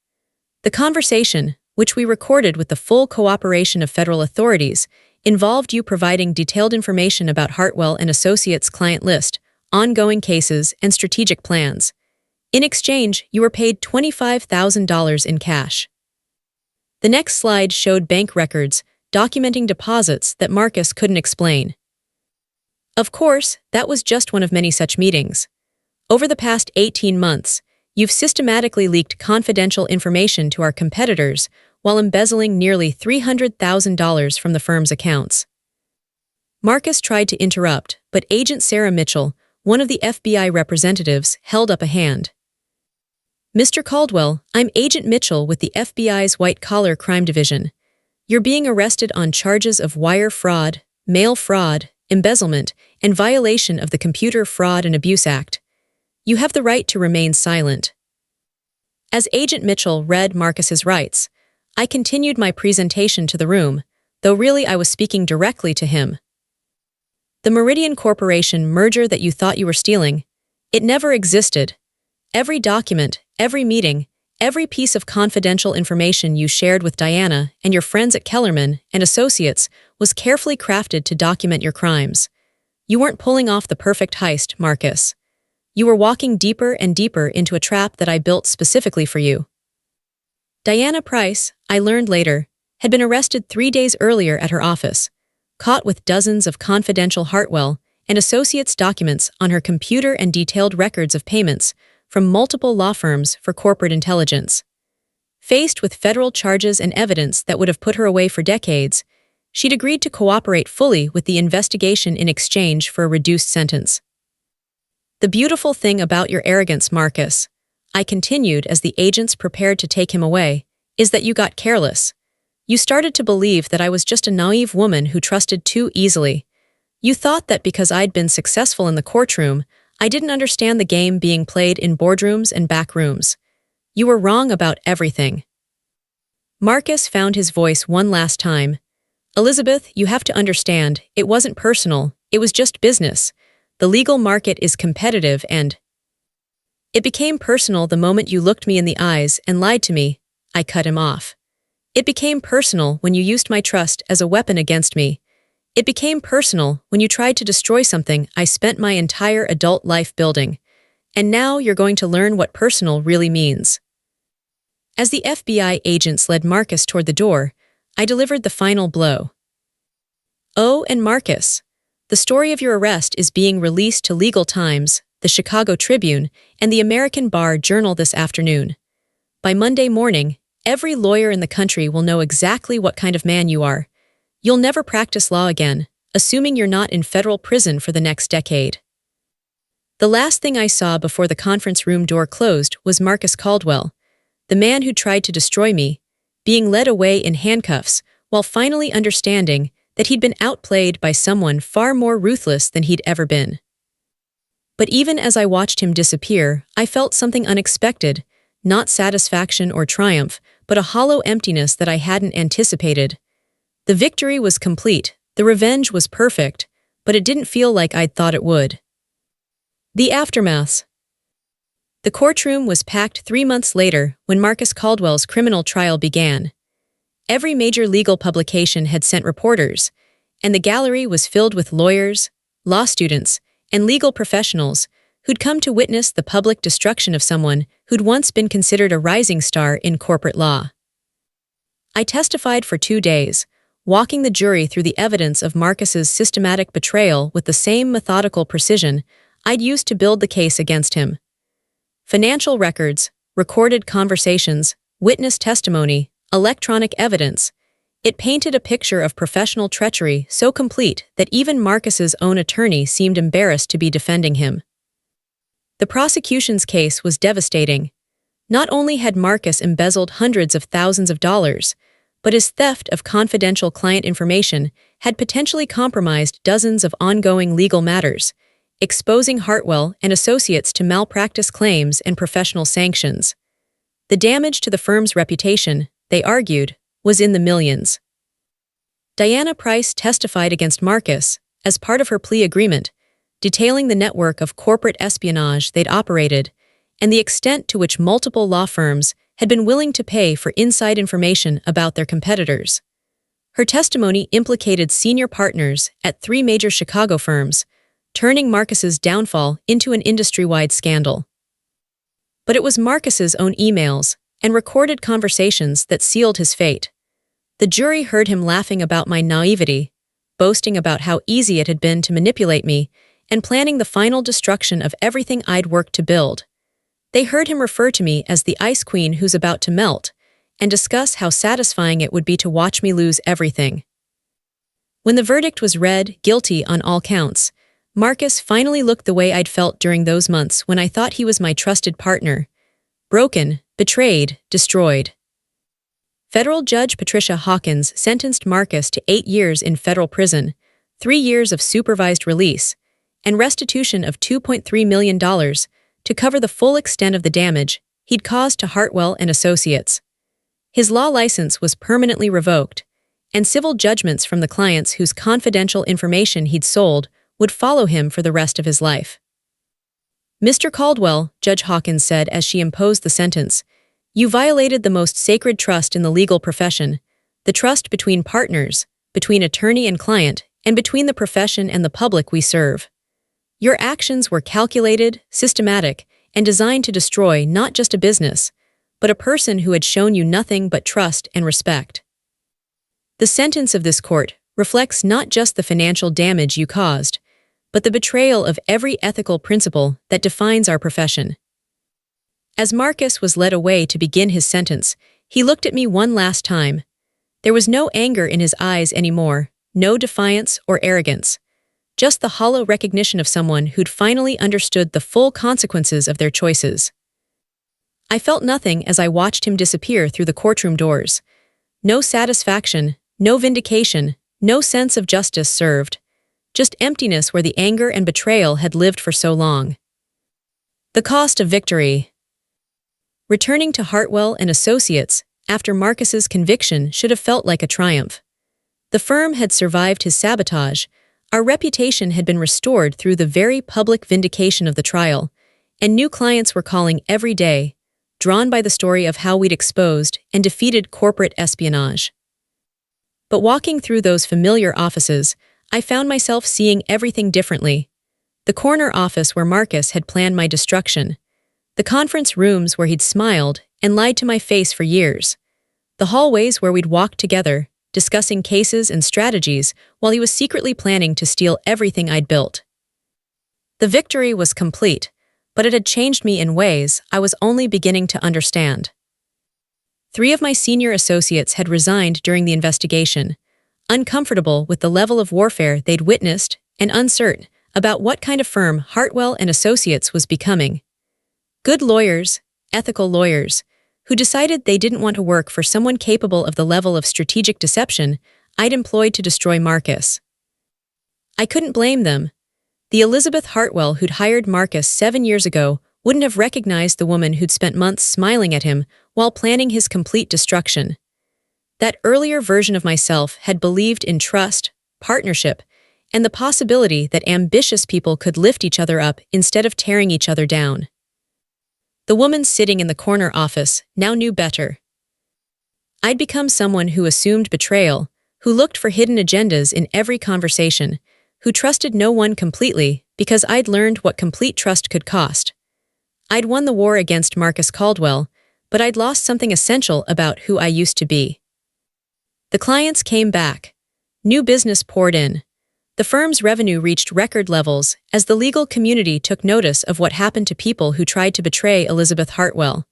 "The conversation, which we recorded with the full cooperation of federal authorities, involved you providing detailed information about Hartwell and Associates' client list, ongoing cases, and strategic plans. In exchange, you were paid $25,000 in cash." The next slide showed bank records documenting deposits that Marcus couldn't explain. Of course, that was just one of many such meetings. Over the past 18 months, you've systematically leaked confidential information to our competitors while embezzling nearly $300,000 from the firm's accounts. Marcus tried to interrupt, but Agent Sarah Mitchell, one of the FBI representatives, held up a hand. "Mr. Caldwell, I'm Agent Mitchell with the FBI's White-Collar Crime Division. You're being arrested on charges of wire fraud, mail fraud, embezzlement, and violation of the Computer Fraud and Abuse Act. You have the right to remain silent." As Agent Mitchell read Marcus's rights, I continued my presentation to the room, though really I was speaking directly to him. "The Meridian Corporation merger that you thought you were stealing, it never existed. Every document, every meeting, every piece of confidential information you shared with Diana and your friends at Kellerman and Associates was carefully crafted to document your crimes. You weren't pulling off the perfect heist, Marcus. You were walking deeper and deeper into a trap that I built specifically for you." Diana Price, I learned later, had been arrested 3 days earlier at her office, caught with dozens of confidential Hartwell and Associates documents on her computer and detailed records of payments from multiple law firms for corporate intelligence. Faced with federal charges and evidence that would have put her away for decades, she'd agreed to cooperate fully with the investigation in exchange for a reduced sentence. "The beautiful thing about your arrogance, Marcus," I continued as the agents prepared to take him away, "is that you got careless. You started to believe that I was just a naive woman who trusted too easily. You thought that because I'd been successful in the courtroom, I didn't understand the game being played in boardrooms and back rooms. You were wrong about everything." Marcus found his voice one last time. "Elizabeth, you have to understand, it wasn't personal, it was just business. The legal market is competitive and—" "It became personal the moment you looked me in the eyes and lied to me," I cut him off. "It became personal when you used my trust as a weapon against me. It became personal when you tried to destroy something I spent my entire adult life building. And now you're going to learn what personal really means." As the FBI agents led Marcus toward the door, I delivered the final blow. "Oh, and Marcus, the story of your arrest is being released to Legal Times, the Chicago Tribune, and the American Bar Journal this afternoon. By Monday morning, every lawyer in the country will know exactly what kind of man you are. You'll never practice law again, assuming you're not in federal prison for the next decade." The last thing I saw before the conference room door closed was Marcus Caldwell, the man who tried to destroy me, being led away in handcuffs while finally understanding that he'd been outplayed by someone far more ruthless than he'd ever been. But even as I watched him disappear, I felt something unexpected, not satisfaction or triumph, but a hollow emptiness that I hadn't anticipated. The victory was complete, the revenge was perfect, but it didn't feel like I'd thought it would. The aftermaths. The courtroom was packed 3 months later when Marcus Caldwell's criminal trial began. Every major legal publication had sent reporters, and the gallery was filled with lawyers, law students, and legal professionals who'd come to witness the public destruction of someone who'd once been considered a rising star in corporate law. I testified for 2 days, walking the jury through the evidence of Marcus's systematic betrayal with the same methodical precision I'd used to build the case against him. Financial records, recorded conversations, witness testimony, electronic evidence. It painted a picture of professional treachery so complete that even Marcus's own attorney seemed embarrassed to be defending him. The prosecution's case was devastating. Not only had Marcus embezzled hundreds of thousands of dollars, but his theft of confidential client information had potentially compromised dozens of ongoing legal matters, exposing Hartwell and associates to malpractice claims and professional sanctions. The damage to the firm's reputation, they argued, was in the millions. Diana Price testified against Marcus as part of her plea agreement, detailing the network of corporate espionage they'd operated and the extent to which multiple law firms had been willing to pay for inside information about their competitors. Her testimony implicated senior partners at 3 major Chicago firms, turning Marcus's downfall into an industry-wide scandal. But it was Marcus's own emails and recorded conversations that sealed his fate. The jury heard him laughing about my naivety, boasting about how easy it had been to manipulate me, and planning the final destruction of everything I'd worked to build. They heard him refer to me as the ice queen who's about to melt, and discuss how satisfying it would be to watch me lose everything. When the verdict was read, guilty on all counts, Marcus finally looked the way I'd felt during those months when I thought he was my trusted partner. Broken, betrayed, destroyed. Federal Judge Patricia Hawkins sentenced Marcus to 8 years in federal prison, 3 years of supervised release, and restitution of $2.3 million to cover the full extent of the damage he'd caused to Hartwell and associates. His law license was permanently revoked, and civil judgments from the clients whose confidential information he'd sold would follow him for the rest of his life. "Mr. Caldwell," Judge Hawkins said as she imposed the sentence, "you violated the most sacred trust in the legal profession, the trust between partners, between attorney and client, and between the profession and the public we serve. Your actions were calculated, systematic, and designed to destroy not just a business, but a person who had shown you nothing but trust and respect." The sentence of this court reflects not just the financial damage you caused, but the betrayal of every ethical principle that defines our profession. As Marcus was led away to begin his sentence, he looked at me one last time. There was no anger in his eyes anymore, no defiance or arrogance, just the hollow recognition of someone who'd finally understood the full consequences of their choices. I felt nothing as I watched him disappear through the courtroom doors. No satisfaction, no vindication, no sense of justice served. Just emptiness where the anger and betrayal had lived for so long. The cost of victory. Returning to Hartwell and Associates after Marcus's conviction should have felt like a triumph. The firm had survived his sabotage, our reputation had been restored through the very public vindication of the trial, and new clients were calling every day, drawn by the story of how we'd exposed and defeated corporate espionage. But walking through those familiar offices, I found myself seeing everything differently. The corner office where Marcus had planned my destruction. The conference rooms where he'd smiled and lied to my face for years. The hallways where we'd walked together, discussing cases and strategies while he was secretly planning to steal everything I'd built. The victory was complete, but it had changed me in ways I was only beginning to understand. 3 of my senior associates had resigned during the investigation, uncomfortable with the level of warfare they'd witnessed and uncertain about what kind of firm Hartwell and Associates was becoming. Good lawyers, ethical lawyers, who decided they didn't want to work for someone capable of the level of strategic deception I'd employed to destroy Marcus. I couldn't blame them. The Elizabeth Hartwell who'd hired Marcus 7 years ago wouldn't have recognized the woman who'd spent months smiling at him while planning his complete destruction. That earlier version of myself had believed in trust, partnership, and the possibility that ambitious people could lift each other up instead of tearing each other down. The woman sitting in the corner office now knew better. I'd become someone who assumed betrayal, who looked for hidden agendas in every conversation, who trusted no one completely because I'd learned what complete trust could cost. I'd won the war against Marcus Caldwell, but I'd lost something essential about who I used to be. The clients came back. New business poured in. The firm's revenue reached record levels as the legal community took notice of what happened to people who tried to betray Elizabeth Hartwell.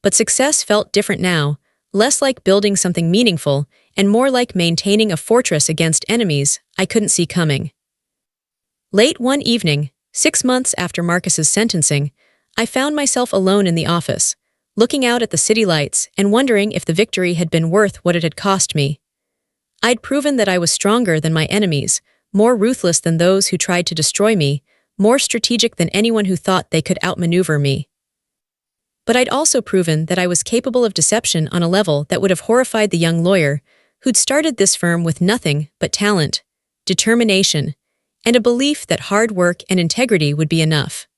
But success felt different now, less like building something meaningful and more like maintaining a fortress against enemies I couldn't see coming. Late one evening, 6 months after Marcus's sentencing, I found myself alone in the office, looking out at the city lights and wondering if the victory had been worth what it had cost me. I'd proven that I was stronger than my enemies, more ruthless than those who tried to destroy me, more strategic than anyone who thought they could outmaneuver me. But I'd also proven that I was capable of deception on a level that would have horrified the young lawyer who'd started this firm with nothing but talent, determination, and a belief that hard work and integrity would be enough.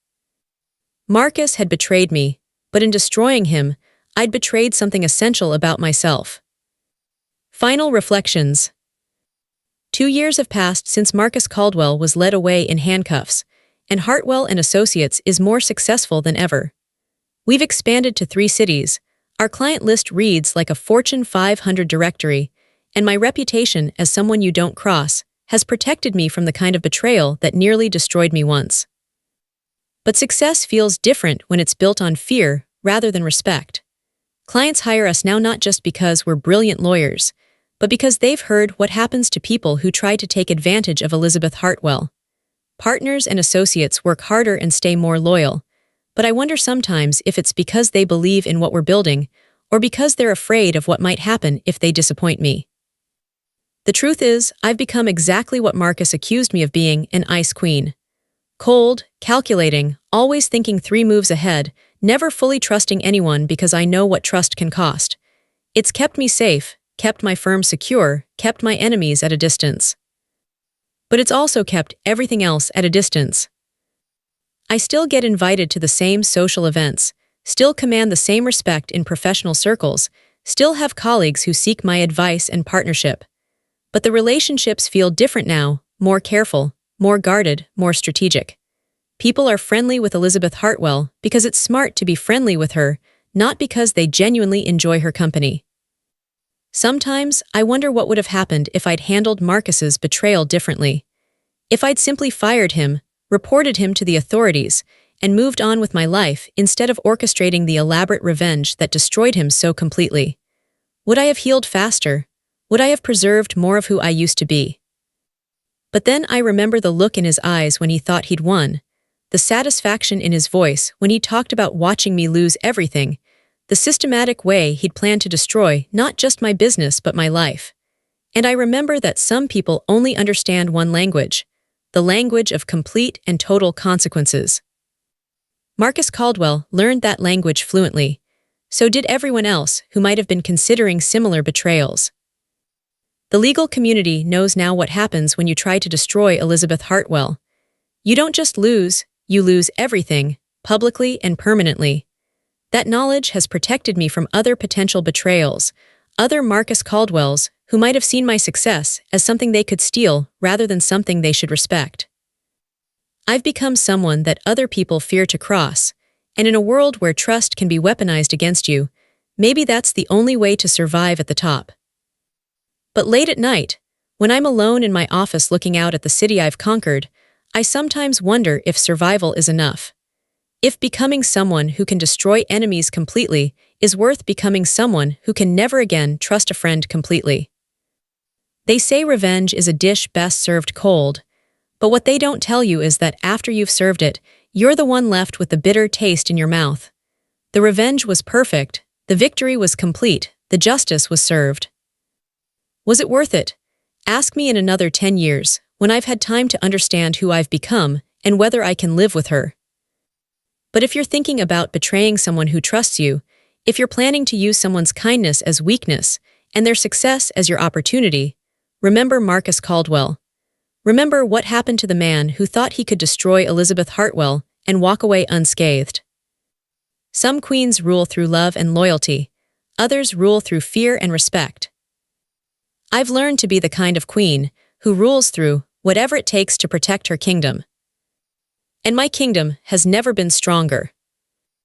Marcus had betrayed me, but in destroying him, I'd betrayed something essential about myself. Final reflections. 2 years have passed since Marcus Caldwell was led away in handcuffs, and Hartwell and Associates is more successful than ever. We've expanded to 3 cities, our client list reads like a Fortune 500 directory, and my reputation as someone you don't cross has protected me from the kind of betrayal that nearly destroyed me once. But success feels different when it's built on fear rather than respect. Clients hire us now not just because we're brilliant lawyers, but because they've heard what happens to people who try to take advantage of Elizabeth Hartwell. Partners and associates work harder and stay more loyal, but I wonder sometimes if it's because they believe in what we're building or because they're afraid of what might happen if they disappoint me. The truth is, I've become exactly what Marcus accused me of being, an ice queen. Cold, calculating, always thinking 3 moves ahead, never fully trusting anyone because I know what trust can cost. It's kept me safe, kept my firm secure, kept my enemies at a distance. But it's also kept everything else at a distance. I still get invited to the same social events, still command the same respect in professional circles, still have colleagues who seek my advice and partnership. But the relationships feel different now, more careful, more guarded, more strategic. People are friendly with Elizabeth Hartwell because it's smart to be friendly with her, not because they genuinely enjoy her company. Sometimes I wonder what would have happened if I'd handled Marcus's betrayal differently. If I'd simply fired him, reported him to the authorities, and moved on with my life instead of orchestrating the elaborate revenge that destroyed him so completely. Would I have healed faster? Would I have preserved more of who I used to be? But then I remember the look in his eyes when he thought he'd won, the satisfaction in his voice when he talked about watching me lose everything, the systematic way he'd planned to destroy not just my business but my life. And I remember that some people only understand one language, the language of complete and total consequences. Marcus Caldwell learned that language fluently. So did everyone else who might have been considering similar betrayals. The legal community knows now what happens when you try to destroy Elizabeth Hartwell. You don't just lose, you lose everything, publicly and permanently. That knowledge has protected me from other potential betrayals, other Marcus Caldwells who might have seen my success as something they could steal rather than something they should respect. I've become someone that other people fear to cross, and in a world where trust can be weaponized against you, maybe that's the only way to survive at the top. But late at night, when I'm alone in my office looking out at the city I've conquered, I sometimes wonder if survival is enough. If becoming someone who can destroy enemies completely is worth becoming someone who can never again trust a friend completely. They say revenge is a dish best served cold, but what they don't tell you is that after you've served it, you're the one left with the bitter taste in your mouth. The revenge was perfect, The victory was complete, the justice was served. Was it worth it? Ask me in another 10 years, when I've had time to understand who I've become and whether I can live with her. But if you're thinking about betraying someone who trusts you, if you're planning to use someone's kindness as weakness and their success as your opportunity, remember Marcus Caldwell. Remember what happened to the man who thought he could destroy Elizabeth Hartwell and walk away unscathed. Some queens rule through love and loyalty, others rule through fear and respect. I've learned to be the kind of queen who rules through whatever it takes to protect her kingdom. And my kingdom has never been stronger.